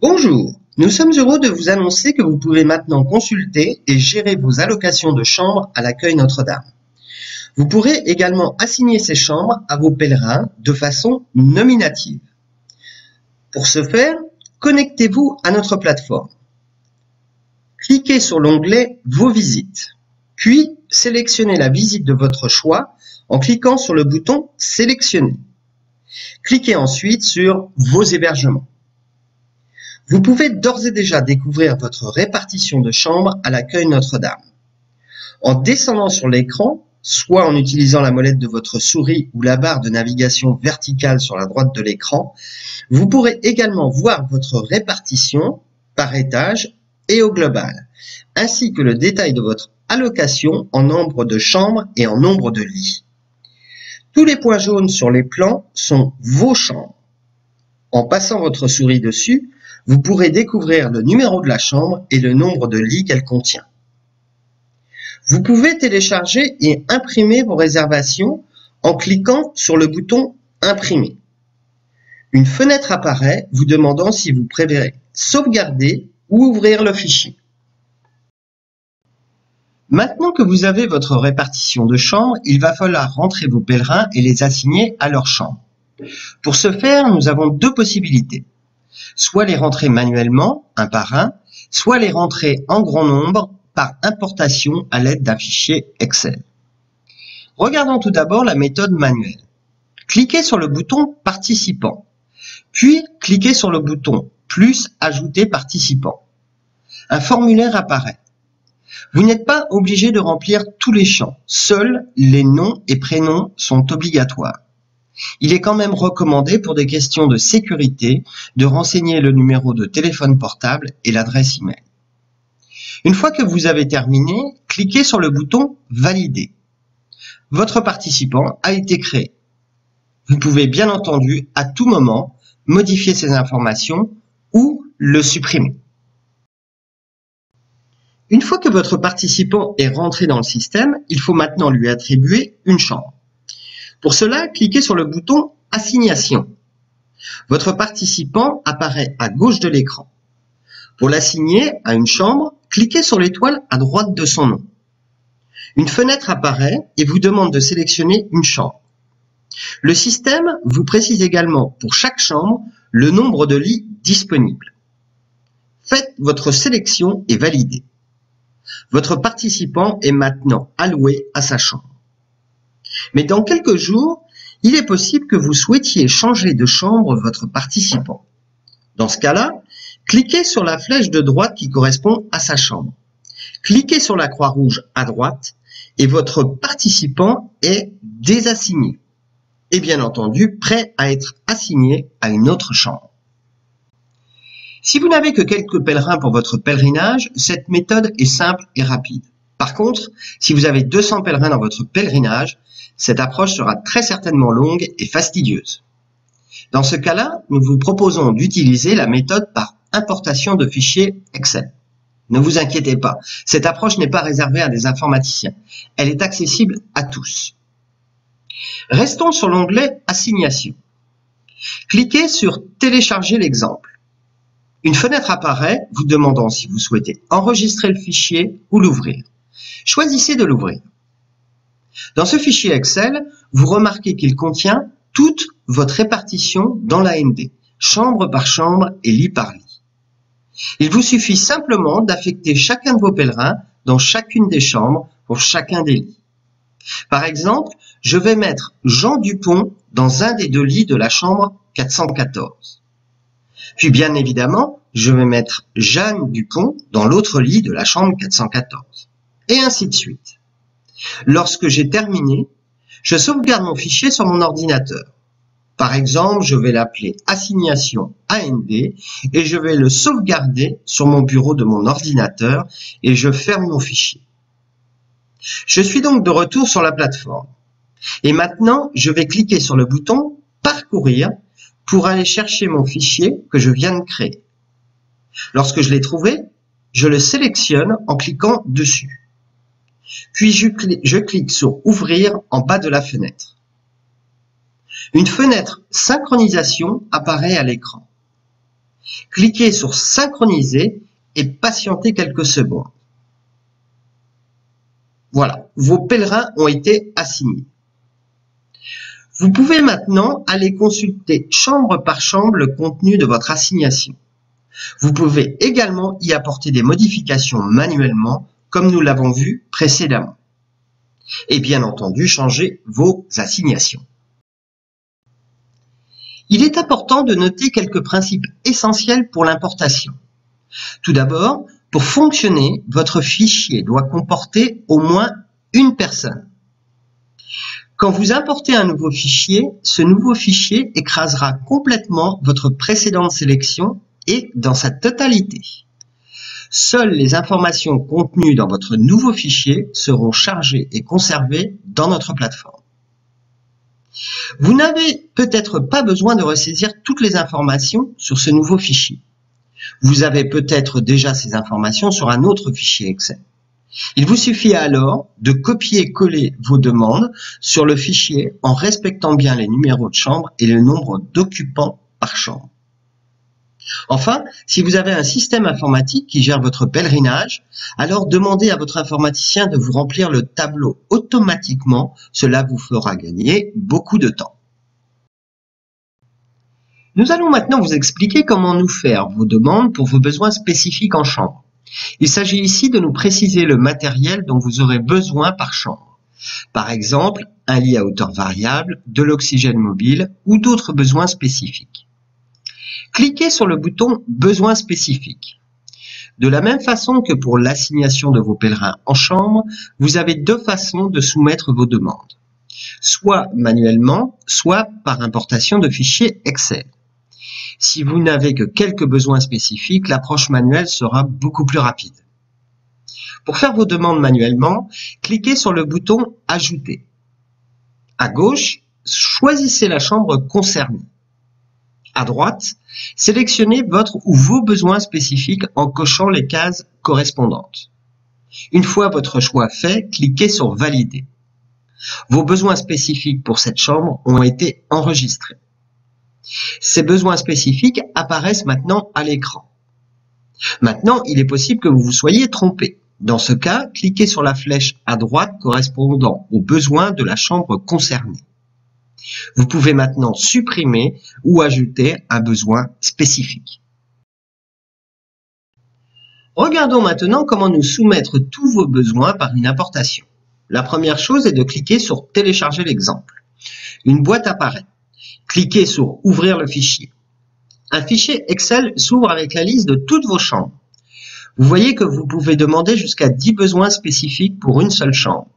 Bonjour, nous sommes heureux de vous annoncer que vous pouvez maintenant consulter et gérer vos allocations de chambres à l'accueil Notre-Dame. Vous pourrez également assigner ces chambres à vos pèlerins de façon nominative. Pour ce faire, connectez-vous à notre plateforme. Cliquez sur l'onglet « Vos visites », puis sélectionnez la visite de votre choix en cliquant sur le bouton « Sélectionner ». Cliquez ensuite sur « Vos hébergements ». Vous pouvez d'ores et déjà découvrir votre répartition de chambres à l'accueil Notre-Dame. En descendant sur l'écran, soit en utilisant la molette de votre souris ou la barre de navigation verticale sur la droite de l'écran, vous pourrez également voir votre répartition par étage et au global, ainsi que le détail de votre allocation en nombre de chambres et en nombre de lits. Tous les points jaunes sur les plans sont vos chambres. En passant votre souris dessus, vous pourrez découvrir le numéro de la chambre et le nombre de lits qu'elle contient. Vous pouvez télécharger et imprimer vos réservations en cliquant sur le bouton « Imprimer ». Une fenêtre apparaît vous demandant si vous préférez sauvegarder ou ouvrir le fichier. Maintenant que vous avez votre répartition de chambres, il va falloir rentrer vos pèlerins et les assigner à leur chambre. Pour ce faire, nous avons deux possibilités. Soit les rentrer manuellement, un par un, soit les rentrer en grand nombre par importation à l'aide d'un fichier Excel. Regardons tout d'abord la méthode manuelle. Cliquez sur le bouton « Participants », puis cliquez sur le bouton « Plus ajouter participant ». Un formulaire apparaît. Vous n'êtes pas obligé de remplir tous les champs, seuls les noms et prénoms sont obligatoires. Il est quand même recommandé pour des questions de sécurité de renseigner le numéro de téléphone portable et l'adresse email. Une fois que vous avez terminé, cliquez sur le bouton « Valider ». Votre participant a été créé. Vous pouvez bien entendu à tout moment modifier ces informations ou le supprimer. Une fois que votre participant est rentré dans le système, il faut maintenant lui attribuer une chambre. Pour cela, cliquez sur le bouton « Assignation ». Votre participant apparaît à gauche de l'écran. Pour l'assigner à une chambre, cliquez sur l'étoile à droite de son nom. Une fenêtre apparaît et vous demande de sélectionner une chambre. Le système vous précise également pour chaque chambre le nombre de lits disponibles. Faites votre sélection et validez. Votre participant est maintenant alloué à sa chambre. Mais dans quelques jours, il est possible que vous souhaitiez changer de chambre votre participant. Dans ce cas-là, cliquez sur la flèche de droite qui correspond à sa chambre. Cliquez sur la croix rouge à droite et votre participant est désassigné et bien entendu prêt à être assigné à une autre chambre. Si vous n'avez que quelques pèlerins pour votre pèlerinage, cette méthode est simple et rapide. Par contre, si vous avez 200 pèlerins dans votre pèlerinage, cette approche sera très certainement longue et fastidieuse. Dans ce cas-là, nous vous proposons d'utiliser la méthode par importation de fichiers Excel. Ne vous inquiétez pas, cette approche n'est pas réservée à des informaticiens. Elle est accessible à tous. Restons sur l'onglet « Assignation ». Cliquez sur « Télécharger l'exemple ». Une fenêtre apparaît vous demandant si vous souhaitez enregistrer le fichier ou l'ouvrir. Choisissez de l'ouvrir. Dans ce fichier Excel, vous remarquez qu'il contient toute votre répartition dans l'AND, chambre par chambre et lit par lit. Il vous suffit simplement d'affecter chacun de vos pèlerins dans chacune des chambres pour chacun des lits. Par exemple, je vais mettre Jean Dupont dans un des deux lits de la chambre 414. Puis bien évidemment, je vais mettre Jeanne Dupont dans l'autre lit de la chambre 414. Et ainsi de suite. Lorsque j'ai terminé, je sauvegarde mon fichier sur mon ordinateur. Par exemple, je vais l'appeler Assignation AND et je vais le sauvegarder sur mon bureau de mon ordinateur et je ferme mon fichier. Je suis donc de retour sur la plateforme. Et maintenant, je vais cliquer sur le bouton Parcourir pour aller chercher mon fichier que je viens de créer. Lorsque je l'ai trouvé, je le sélectionne en cliquant dessus. Puis je clique sur Ouvrir en bas de la fenêtre. Une fenêtre Synchronisation apparaît à l'écran. Cliquez sur Synchroniser et patientez quelques secondes. Voilà, vos pèlerins ont été assignés. Vous pouvez maintenant aller consulter chambre par chambre le contenu de votre assignation. Vous pouvez également y apporter des modifications manuellement, comme nous l'avons vu précédemment. Et bien entendu, changer vos assignations. Il est important de noter quelques principes essentiels pour l'importation. Tout d'abord, pour fonctionner, votre fichier doit comporter au moins une personne. Quand vous importez un nouveau fichier, ce nouveau fichier écrasera complètement votre précédente sélection et dans sa totalité. Seules les informations contenues dans votre nouveau fichier seront chargées et conservées dans notre plateforme. Vous n'avez peut-être pas besoin de ressaisir toutes les informations sur ce nouveau fichier. Vous avez peut-être déjà ces informations sur un autre fichier Excel. Il vous suffit alors de copier-coller vos demandes sur le fichier en respectant bien les numéros de chambre et le nombre d'occupants par chambre. Enfin, si vous avez un système informatique qui gère votre pèlerinage, alors demandez à votre informaticien de vous remplir le tableau automatiquement. Cela vous fera gagner beaucoup de temps. Nous allons maintenant vous expliquer comment nous faire vos demandes pour vos besoins spécifiques en chambre. Il s'agit ici de nous préciser le matériel dont vous aurez besoin par chambre. Par exemple, un lit à hauteur variable, de l'oxygène mobile ou d'autres besoins spécifiques. Cliquez sur le bouton « Besoins spécifiques ». De la même façon que pour l'assignation de vos pèlerins en chambre, vous avez deux façons de soumettre vos demandes. Soit manuellement, soit par importation de fichiers Excel. Si vous n'avez que quelques besoins spécifiques, l'approche manuelle sera beaucoup plus rapide. Pour faire vos demandes manuellement, cliquez sur le bouton « Ajouter ». À gauche, choisissez la chambre concernée. À droite, sélectionnez votre ou vos besoins spécifiques en cochant les cases correspondantes. Une fois votre choix fait, cliquez sur « Valider ». Vos besoins spécifiques pour cette chambre ont été enregistrés. Ces besoins spécifiques apparaissent maintenant à l'écran. Maintenant, il est possible que vous vous soyez trompé. Dans ce cas, cliquez sur la flèche à droite correspondant aux besoins de la chambre concernée. Vous pouvez maintenant supprimer ou ajouter un besoin spécifique. Regardons maintenant comment nous soumettre tous vos besoins par une importation. La première chose est de cliquer sur « Télécharger l'exemple ». Une boîte apparaît. Cliquez sur « Ouvrir le fichier ». Un fichier Excel s'ouvre avec la liste de toutes vos chambres. Vous voyez que vous pouvez demander jusqu'à 10 besoins spécifiques pour une seule chambre.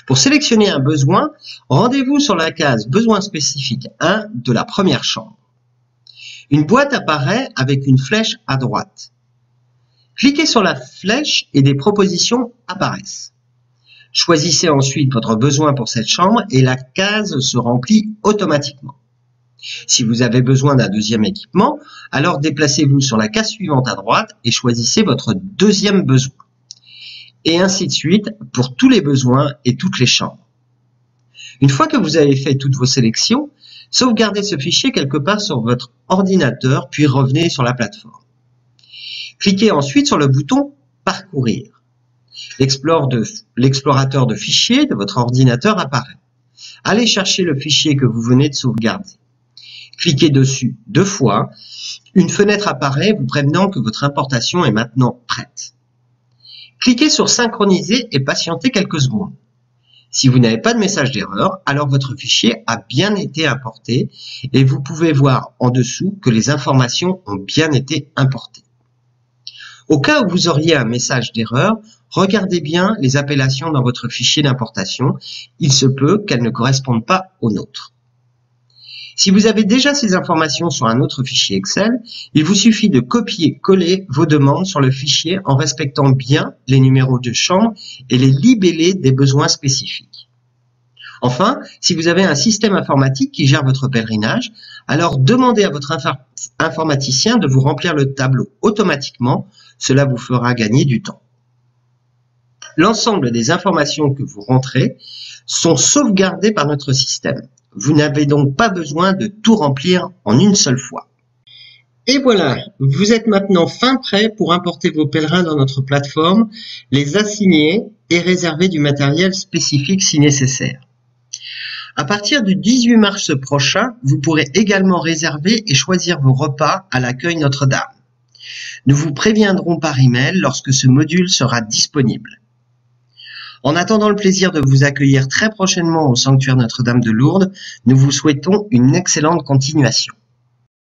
Pour sélectionner un besoin, rendez-vous sur la case « Besoin spécifique 1 » de la première chambre. Une boîte apparaît avec une flèche à droite. Cliquez sur la flèche et des propositions apparaissent. Choisissez ensuite votre besoin pour cette chambre et la case se remplit automatiquement. Si vous avez besoin d'un deuxième équipement, alors déplacez-vous sur la case suivante à droite et choisissez votre deuxième besoin. Et ainsi de suite pour tous les besoins et toutes les chambres. Une fois que vous avez fait toutes vos sélections, sauvegardez ce fichier quelque part sur votre ordinateur puis revenez sur la plateforme. Cliquez ensuite sur le bouton « Parcourir ». L'explorateur de fichiers de votre ordinateur apparaît. Allez chercher le fichier que vous venez de sauvegarder. Cliquez dessus 2 fois. Une fenêtre apparaît vous prévenant que votre importation est maintenant prête. Cliquez sur « Synchroniser » et patientez quelques secondes. Si vous n'avez pas de message d'erreur, alors votre fichier a bien été importé et vous pouvez voir en dessous que les informations ont bien été importées. Au cas où vous auriez un message d'erreur, regardez bien les appellations dans votre fichier d'importation. Il se peut qu'elles ne correspondent pas aux nôtres. Si vous avez déjà ces informations sur un autre fichier Excel, il vous suffit de copier-coller vos demandes sur le fichier en respectant bien les numéros de chambre et les libellés des besoins spécifiques. Enfin, si vous avez un système informatique qui gère votre pèlerinage, alors demandez à votre informaticien de vous remplir le tableau automatiquement. Cela vous fera gagner du temps. L'ensemble des informations que vous rentrez sont sauvegardées par notre système. Vous n'avez donc pas besoin de tout remplir en une seule fois. Et voilà, vous êtes maintenant fin prêt pour importer vos pèlerins dans notre plateforme, les assigner et réserver du matériel spécifique si nécessaire. À partir du 18 mars prochain, vous pourrez également réserver et choisir vos repas à l'accueil Notre-Dame. Nous vous préviendrons par email lorsque ce module sera disponible. En attendant le plaisir de vous accueillir très prochainement au sanctuaire Notre-Dame de Lourdes, nous vous souhaitons une excellente continuation.